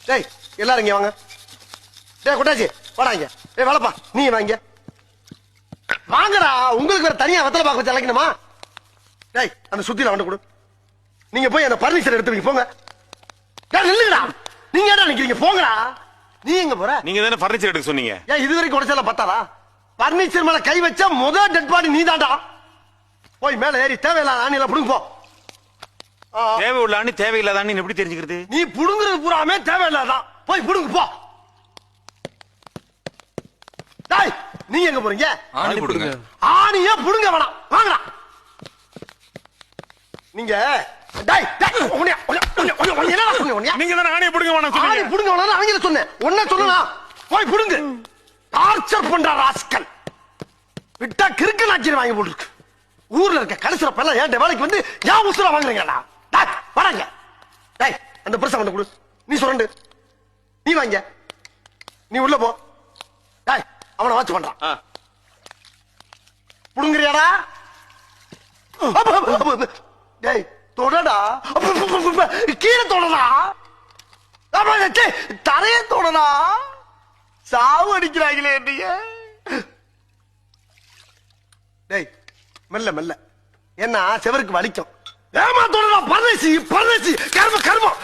டேய் எல்லாரும் இங்க வாங்க. டேய் கொட்டாச்சி வாடாங்க. டேய் வளப்பா நீ வாங்க. வாங்கடா, உங்களுக்கு வேற தனியா வெத்தலை பாக்க வச்சு அழைக்கணுமா? டேய் அந்த சுத்தில வந்து கொடு. நீங்க போய் அந்த பர்னிச்சர் எடுத்து வைங்க போங்க. டேய் நில்லுங்கடா. நீங்க ஏடா நிக்கிறீங்க? போங்கடா. நீ எங்க போற? நீங்க தானே பர்னிச்சர் எடுக்க சொன்னீங்க. ஏன் இது வரைக்கும் உடைச்சல பத்தாதா? பர்னிச்சர் மேல கை வச்சா முதல் டெட் பாடி நீதான்டா. போய் மேல ஏறி தேவையில்லாத ஆணில புடுங்க போ. தேவை உள்ள ஆணி தேவையில்லாத ஆணி எப்படி தெரிஞ்சுக்கிறது? நீ புடுங்குறது பூராமே தேவையில்லாதான். போய் புடுங்க போ. டேய் நீ எங்க போறீங்க? ஆணி போடுங்க. ஆணியே புடுங்க வேணாம். வாங்கடா. நீங்க டேய் டேய் என்னடா சொன்னீங்க? நீங்க தானே ஆணியை புடுங்க வேணாம் ஆணி சொன்னீங்க. புடுங்க வேணாம் அவங்கள சொன்னேன். ஒண்ணே சொல்லலாம். போய் புடுங்க. டார்ச்சர் பண்ற ராஸ்கல். விட்டா கிறுக்கு நாச்சிர வாங்கி போட்டுருக்கு. ஊர்ல இருக்க கலசர எல்லாம் ஏன் வேலைக்கு வந்து ஏன் உசுர வாங்குறீங்களா? டேய் வராங்க. டேய் அந்த பிரசம் வந்து கொடு. நீ சொல்றண்டு. நீ வாங்க. நீ உள்ள போ. டேய் அவனை வாட்ச் பண்றான். புடுங்கறியாடா? டேய் தொடடா. கீழே தொடடா. தரைய தொடடா. சாவு அடிக்கிறாங்களே என்னைய. டேய் மெல்ல மெல்ல. என்ன செவருக்கு வலிக்கும். ஏமா தொடடா. பரதேசி பரதேசி கர்ம கர்மம்.